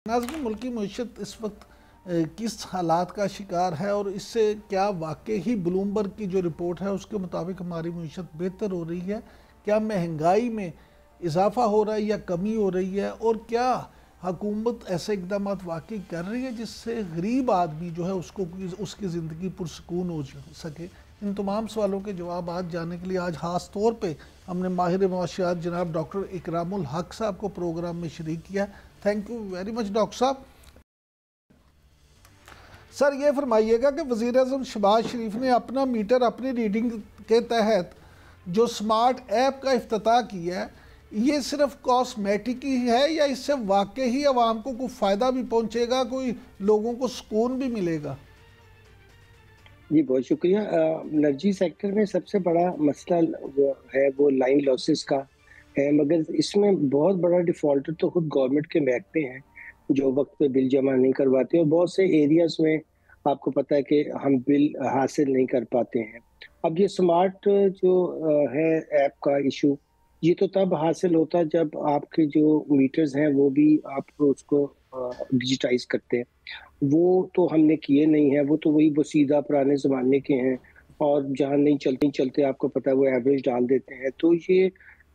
नाज़रीन, मुल्की मईशत इस वक्त किस हालात का शिकार है और इससे क्या वाकई ही ब्लूमबर्ग की जो रिपोर्ट है उसके मुताबिक हमारी मईशत बेहतर हो रही है? क्या महंगाई में इजाफा हो रहा है या कमी हो रही है? और क्या हुकूमत ऐसे इकदाम वाकई कर रही है जिससे गरीब आदमी जो है उसको उसकी ज़िंदगी पुरसकून हो सके? इन तमाम सवालों के जवाब आज जानने के लिए आज ख़ास तौर पर हमने माहिर मुआशियात जनाब डॉक्टर इकरामुल हक साहब को प्रोग्राम में शरीक किया। Thank you very much doctor साहब। सर ये फरमाइएगा कि वज़ीर-ए-आज़म शहबाज शरीफ ने अपना मीटर अपनी रीडिंग के तहत जो स्मार्ट ऐप का इफ्तिताह किया है, ये सिर्फ कॉस्मेटिक ही है या इससे वाकई ही आवाम को कोई फ़ायदा भी पहुंचेगा, कोई लोगों को सुकून भी मिलेगा? जी, बहुत शुक्रिया। एनर्जी सेक्टर में सबसे बड़ा मसला जो है वो लाइन लॉसेस का है, मगर इसमें बहुत बड़ा डिफ़ॉल्टर तो खुद गवर्नमेंट के महकमे हैं, जो वक़्त पे बिल जमा नहीं करवाते और बहुत से एरियाज़ में आपको पता है कि हम बिल हासिल नहीं कर पाते हैं। अब ये स्मार्ट जो है ऐप का इश्यू, ये तो तब हासिल होता जब आपके जो मीटर्स हैं वो भी आप उसको डिजिटाइज़ करते हैं। वो तो हमने किए नहीं हैं, वो तो वही सीधा पुराने ज़माने के हैं और जहाँ नहीं चलते आपको पता है वो एवरेज डाल देते हैं। तो ये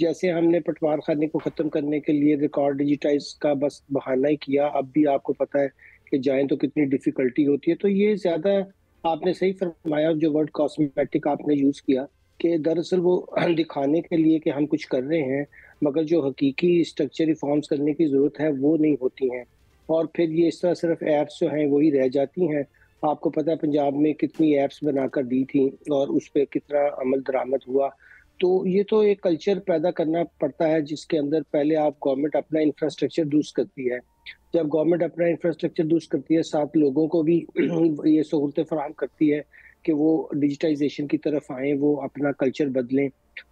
जैसे हमने पटवार खाने को ख़त्म करने के लिए रिकॉर्ड डिजिटाइज़ का बस बहाना ही किया, अब भी आपको पता है कि जाएँ तो कितनी डिफ़िकल्टी होती है। तो ये ज़्यादा आपने सही फरमाया जो वर्ड कॉस्मेटिक आपने यूज़ किया कि दरअसल वो दिखाने के लिए कि हम कुछ कर रहे हैं, मगर जो हकीकी स्ट्रक्चर रिफ़ॉर्म्स करने की ज़रूरत है वो नहीं होती हैं। और फिर ये इस तरह सिर्फ ऐप्स जो हैं वही रह जाती हैं। आपको पता है पंजाब में कितनी ऐप्स बनाकर दी थी और उस पे कितना अमल दरामद हुआ। तो ये तो एक कल्चर पैदा करना पड़ता है जिसके अंदर पहले आप गवर्नमेंट अपना इंफ्रास्ट्रक्चर दुरुस्त करती है। जब गवर्नमेंट अपना इंफ्रास्ट्रक्चर दुरुस्त करती है, साथ लोगों को भी ये सहूलतें फराहम करती है कि वो डिजिटाइज़ेशन की तरफ आएँ, वो अपना कल्चर बदलें।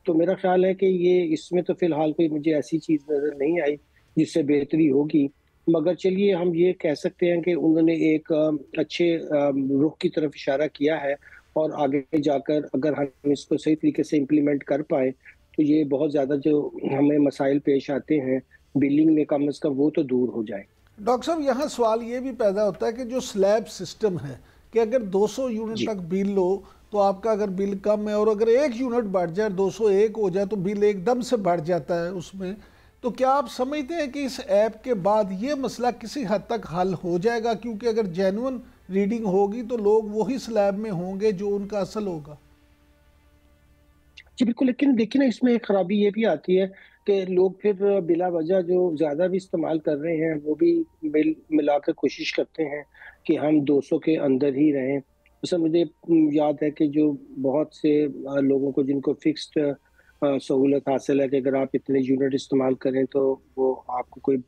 तो मेरा ख़्याल है कि ये इसमें तो फ़िलहाल कोई मुझे ऐसी चीज़ नज़र नहीं आई जिससे बेहतरी होगी। मगर चलिए हम ये कह सकते हैं कि उन्होंने एक अच्छे रुख की तरफ इशारा किया है और आगे जाकर अगर हम इसको सही तरीके से इम्प्लीमेंट कर पाएँ, तो ये बहुत ज़्यादा जो हमें मसाइल पेश आते हैं, बिलिंग में कम से कम वो तो दूर हो जाएँ। डॉक्टर साहब, यहाँ सवाल ये भी पैदा होता है कि जो स्लैब सिस्टम है कि अगर 200 यूनिट जी। तक बिल लो तो आपका अगर बिल कम है और अगर 1 यूनिट बढ़ जाए 201 हो जाए तो बिल एकदम से बढ़ जाता है उसमें। तो क्या आप समझते हैं कि इस ऐप के बाद ये मसला किसी हद तक हल हो जाएगा? क्योंकि अगर जेन्युइन रीडिंग होगी तो लोग वही स्लैब में होंगे जो उनका असल होगा। जी, बिल्कुल, लेकिन देखिए ना इसमें एक खराबी ये भी आती है कि लोग फिर बिला वजह जो ज़्यादा भी इस्तेमाल कर रहे हैं, वो भी मिलाकर कोशिश करते हैं कि हम 200 के अंदर ही रहें। जैसे मुझे याद है कि जो बहुत से लोगों को जिनको फ़िक्स्ड सहूलत हासिल है कि अगर आप इतने यूनिट इस्तेमाल करें तो वो आपको कोई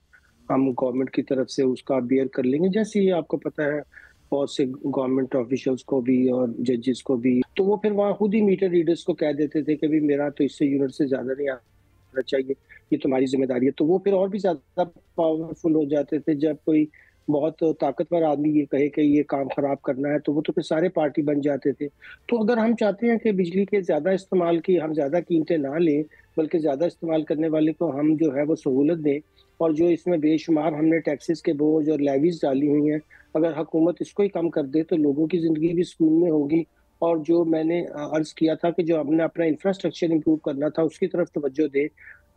हम गवर्नमेंट की तरफ से उसका बेयर कर लेंगे। जैसे ही आपको पता है बहुत से गवर्नमेंट ऑफिशियल्स को भी और जजेस को भी, तो वो फिर वहाँ खुद ही मीटर रीडर्स को कह देते थे कि भई मेरा तो इससे यूनिट से ज़्यादा नहीं आना चाहिए, ये तुम्हारी ज़िम्मेदारी है। तो वो फिर और भी ज़्यादा पावरफुल हो जाते थे जब कोई बहुत ताकतवर आदमी ये कहे कि ये काम खराब करना है, तो वो तो फिर सारे पार्टी बन जाते थे। तो अगर हम चाहते हैं कि बिजली के ज़्यादा इस्तेमाल की हम ज़्यादा कीमतें ना लें, बल्कि ज़्यादा इस्तेमाल करने वाले को हम जो है वो सहूलत दें और जो इसमें बेशुमार हमने टैक्सेस के बोझ और लेवीज़ डाली हुई हैं, अगर हुकूमत इसको ही कम कर दे तो लोगों की ज़िंदगी भी सुकून में होगी। और जो मैंने अर्ज़ किया था कि जो हमने अपना इंफ्रास्ट्रक्चर इम्प्रूव करना था उसकी तरफ तवज्जो दें।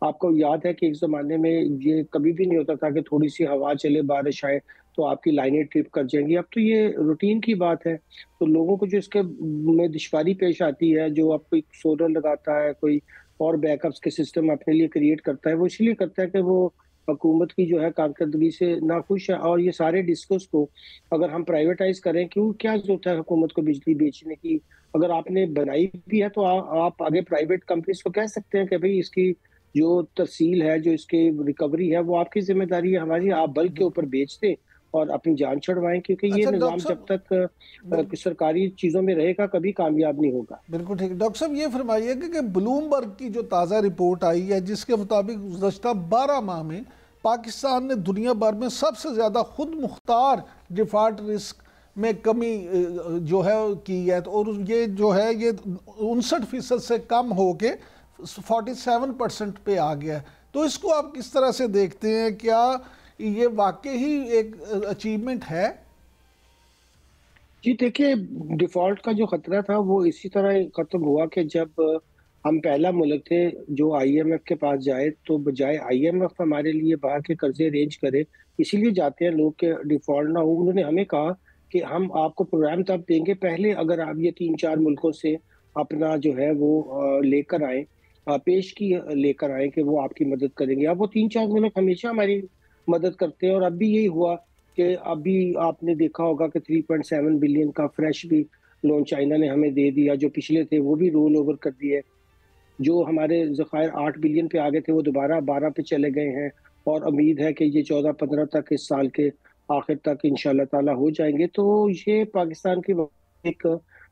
आपको याद है कि एक ज़माने में ये कभी भी नहीं होता था कि थोड़ी-सी हवा चले, बारिश आए तो आपकी लाइनें ट्रिप कर जाएँगी। अब तो ये रूटीन की बात है। तो लोगों को जो इसके में दुश्वारी पेश आती है, जो अब कोई सोलर लगाता है, कोई और बैकअप्स के सिस्टम अपने लिए क्रिएट करता है, वो इसलिए करता है कि वो हुकूमत की जो है कारकर्दगी से नाखुश है। और ये सारे डिस्कोज़ को अगर हम प्राइवेटाइज़ करें, क्यों क्या ज़रूरत है हुकूमत को बिजली बेचने की? अगर आपने बनाई भी है तो आप आगे प्राइवेट कंपनीज़ को कह सकते हैं कि भई इसकी जो तरसील है, जो इसकी रिकवरी है, वो आपकी ज़िम्मेदारी है, हमारी आप बल्क के ऊपर बेच दें और अपनी जान छुड़वाएँ, क्योंकि ये अच्छा निज़ाम डॉक्टर जब साहब, तक सरकारी चीज़ों में रहेगा, कभी कामयाब नहीं होगा। बिल्कुल ठीक है। डॉक्टर साहब ये फरमाइए कि ब्लूमबर्ग की जो ताज़ा रिपोर्ट आई है जिसके मुताबिक गुज़श्ता 12 माह में पाकिस्तान ने दुनिया भर में सबसे ज़्यादा खुद मुख्तार डिफ़ॉल्ट रिस्क में कमी जो है की है, तो और ये जो है ये 59% से कम हो के 47% पे आ गया है। तो इसको आप किस तरह से देखते हैं? क्या ये वाकई ही एक अचीवमेंट है? जी देखिए, डिफॉल्ट का जो खतरा था वो इसी तरह खत्म हुआ कि जब हम पहला मुल्क थे जो आईएमएफ के पास जाए, तो बजाय आईएमएफ हमारे लिए बाहर के कर्जे अरेंज करे, इसीलिए जाते हैं लोग के डिफॉल्ट ना हो। उन्होंने हमें कहा कि हम आपको प्रोग्राम तब देंगे पहले अगर आप ये 3-4 मुल्कों से अपना जो है वो लेकर आए, पेश की लेकर आए कि वो आपकी मदद करेंगे। अब वो 3-4 मुल्क हमेशा हमारी मदद करते हैं और अब भी यही हुआ कि अभी आपने देखा होगा कि 3.7 बिलियन का फ्रेश भी लोन चाइना ने हमें दे दिया, जो पिछले थे वो भी रोल ओवर कर दिए। जो हमारे ज़खायर 8 बिलियन पे आ गए थे वो दोबारा 12 पे चले गए हैं और उम्मीद है कि ये 14-15 तक इस साल के आखिर तक इंशाल्लाह ताला हो जाएंगे। तो ये पाकिस्तान की एक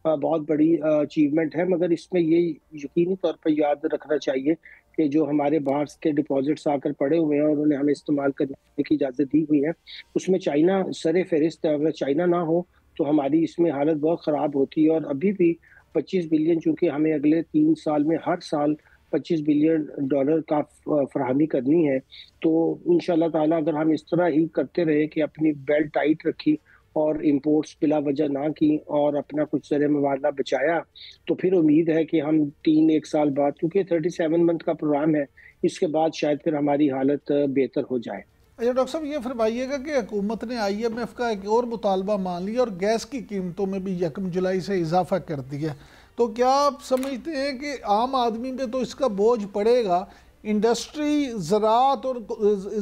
बहुत बड़ी अचीवमेंट है, मगर इसमें ये यकीनी तौर पर याद रखना चाहिए कि जो हमारे बाहर के डिपॉजिट्स आकर पड़े हुए हैं और उन्हें हमें इस्तेमाल करने की इजाज़त दी हुई है, उसमें चाइना सरे फहरिस्त है। अगर चाइना ना हो तो हमारी इसमें हालत बहुत ख़राब होती है और अभी भी 25 बिलियन, चूंकि हमें अगले 3 साल में हर साल 25 बिलियन डॉलर का फराहमी करनी है, तो इंशाल्लाह ताला अगर हम इस तरह ही करते रहे कि अपनी बेल्ट टाइट रखी और इम्पोर्ट्स बिला वजह ना की और अपना कुछ ज़र मुबादला बचाया, तो फिर उम्मीद है कि हम 1 साल बाद, क्योंकि 37 मंथ का प्रोग्राम है, इसके बाद शायद फिर हमारी हालत बेहतर हो जाए। अच्छा डॉक्टर साहब, ये फरमाइएगा कि हुकूमत ने आईएमएफ का एक और मुतालबा मान लिया और गैस की कीमतों में भी 1 जुलाई से इजाफा कर दिया, तो क्या आप समझते हैं कि आम आदमी पे तो इसका बोझ पड़ेगा? इंडस्ट्री, ज़राअत और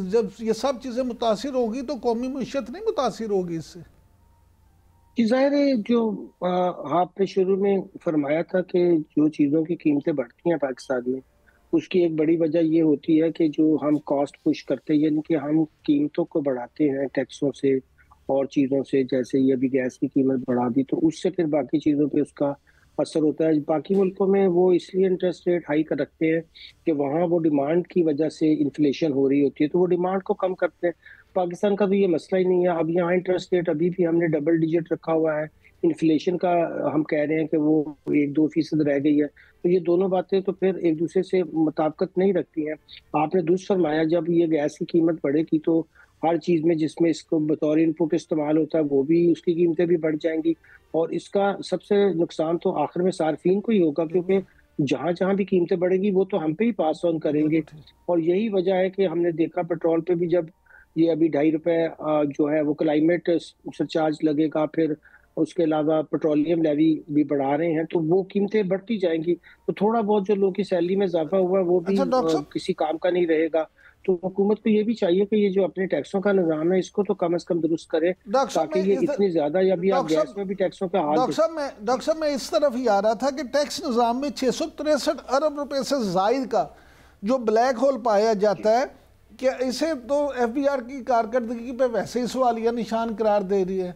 जब ये सब चीज़ें मुतासिर होगी तो कौमी मीशत नहीं मुतासिर होगी इससे? जी, ज़ाहिर है जो आपने शुरू में फरमाया था कि जो चीज़ों की कीमतें बढ़ती हैं पाकिस्तान में, उसकी एक बड़ी वजह ये होती है कि जो हम कॉस्ट पुश करते हैं, यानी कि हम कीमतों को बढ़ाते हैं टैक्सों से और चीज़ों से, जैसे ये अभी गैस की कीमत बढ़ा दी, तो उससे फिर बाकी चीज़ों पे उसका असर होता है। बाकी मुल्कों में वो इसलिए इंटरेस्ट रेट हाई कर रखते हैं कि वहाँ वो डिमांड की वजह से इन्फ्लेशन हो रही होती है, तो वो डिमांड को कम करते हैं। पाकिस्तान का तो ये मसला ही नहीं है। अब यहाँ इंटरेस्ट रेट अभी भी हमने डबल डिजिट रखा हुआ है। इन्फ्लेशन का हम कह रहे हैं कि वो 1-2% रह गई है। तो ये दोनों बातें तो फिर एक दूसरे से मुताबिकत नहीं रखती हैं। आपने दुरुस्त फरमाया, जब ये गैस की कीमत बढ़ेगी तो हर चीज़ में जिसमें इसको बतौर इनपुट इस्तेमाल होता है वो भी, उसकी कीमतें भी बढ़ जाएँगी और इसका सबसे नुकसान तो आखिर में सार्फिन को ही होगा, क्योंकि जहाँ-जहाँ भी कीमतें बढ़ेगी वो तो हम पे ही पास ऑन करेंगे। बिल्कुल ठीक। और यही वजह है कि हमने देखा पेट्रोल पे भी, जब ये अभी ₹2.5 जो है वो क्लाइमेट सरचार्ज लगेगा, फिर उसके अलावा पेट्रोलियम लेवी भी बढ़ा रहे हैं, तो वो कीमतें बढ़ती जाएँगी। तो थोड़ा बहुत जो लोगों की सैलरी में इज़ाफ़ा हुआ है वो भी अच्छा डॉक्टर साहब, किसी काम का नहीं रहेगा। तो हुकूमत को ये भी चाहिए कि ये जो अपने टैक्सों का निज़ाम है इसको तो कम से कम दुरुस्त करे, डॉक्टर साहब ताकि मैं ये इस इतनी ज़्यादा, या अभी आप डॉक्टर गैस साहब में भी टैक्सों का हाल डॉक्टर देख। साहब मैं इस तरफ ही आ रहा था कि टैक्स निज़ाम में 663 अरब रुपए से जायद का जो ब्लैक होल पाया जाता है, क्या इसे तो एफबीआर की कारकर्दगी पे वैसे ही सवालिया निशान करार दे रही है?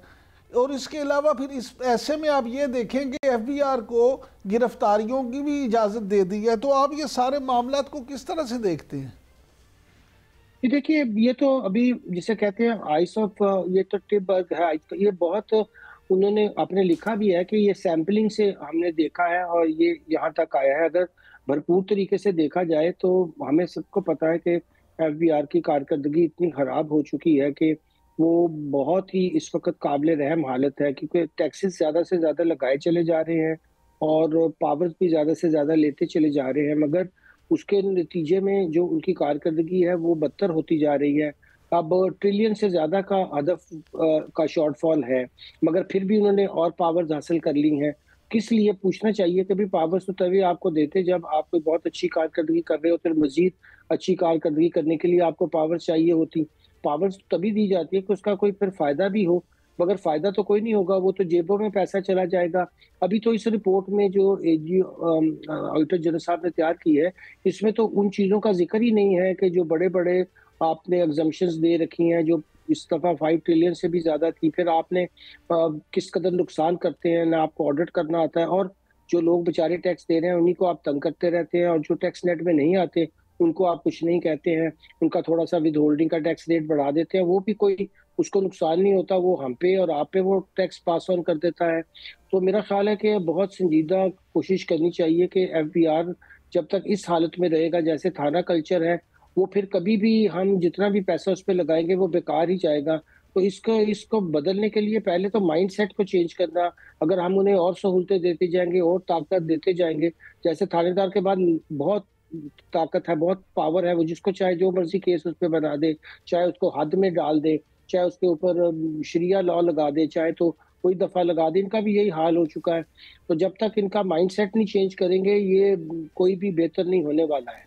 और इसके अलावा फिर इस ऐसे में आप ये देखें कि एफबीआर को गिरफ्तारियों की भी इजाज़त दे दी है, तो आप ये सारे मामलात को किस तरह से देखते हैं? ये देखिए, ये तो अभी जिसे कहते हैं आइस ऑफ, ये तो टिप है, ये बहुत उन्होंने आपने लिखा भी है कि ये सैंपलिंग से हमने देखा है और ये यहाँ तक आया है। अगर भरपूर तरीके से देखा जाए तो हमें सबको पता है कि एफबीआर की कारकर्दगी इतनी खराब हो चुकी है कि वो बहुत ही इस वक्त काबिल रहम हालत है, क्योंकि टैक्सेस ज़्यादा से ज़्यादा लगाए चले जा रहे हैं और पावर्स भी ज़्यादा से ज़्यादा लेते चले जा रहे हैं, मगर उसके नतीजे में जो उनकी कारकर्दगी है वो बदतर होती जा रही है। अब ट्रिलियन से ज़्यादा का हदफ का शॉर्टफॉल है, मगर फिर भी उन्होंने और पावर्स हासिल कर ली हैं। किस लिए, पूछना चाहिए कि भई पावर्स तो तभी आपको देते जब आप कोई बहुत अच्छी कारकर्दगी कर रहे हो, फिर मज़ीद अच्छी कारकर्दगी करने के लिए आपको पावर्स चाहिए होती। पावर्स तभी दी जाती है कि उसका कोई फिर फ़ायदा भी हो, मगर फ़ायदा तो कोई नहीं होगा, वो तो जेबों में पैसा चला जाएगा। अभी तो इस रिपोर्ट में जो एजी ऑडिटर जनरल साहब ने तैयार की है, इसमें तो उन चीज़ों का ज़िक्र ही नहीं है कि जो बड़े-बड़े आपने एग्ज़म्पशंस दे रखी हैं, जो इस दफ़ा 5 ट्रिलियन से भी ज़्यादा थी। फिर आपने किस कदर नुकसान करते हैं, ना आपको ऑडिट करना आता है और जो लोग बेचारे टैक्स दे रहे हैं, उन्हीं को आप तंग करते रहते हैं और जो टैक्स नेट में नहीं आते, उनको आप कुछ नहीं कहते हैं। उनका थोड़ा-सा विथहोल्डिंग का टैक्स रेट बढ़ा देते हैं, वो भी कोई उसको नुकसान नहीं होता, वो हम पे और आप पे वो टैक्स पास ऑन कर देता है। तो मेरा ख़्याल है कि बहुत संजीदा कोशिश करनी चाहिए कि एफबीआर जब तक इस हालत में रहेगा, जैसे थाना कल्चर है वो फिर कभी भी हम जितना भी पैसा उस पे लगाएँगे वो बेकार ही जाएगा। तो इसको बदलने के लिए पहले तो माइंडसेट को चेंज करना, अगर हम उन्हें और सहूलतें देते जाएँगे और ताकत देते जाएँगे, जैसे थानेदार के बाद बहुत ताकत है, बहुत पावर है, वो जिसको चाहे जो मर्ज़ी केस उस पे बना दे, चाहे उसको हद में डाल दे, चाहे उसके ऊपर शरिया लॉ लगा दे, चाहे तो कोई दफ़ा लगा दे, इनका भी यही हाल हो चुका है। तो जब तक इनका माइंडसेट नहीं चेंज करेंगे, ये कोई भी बेहतर नहीं होने वाला है।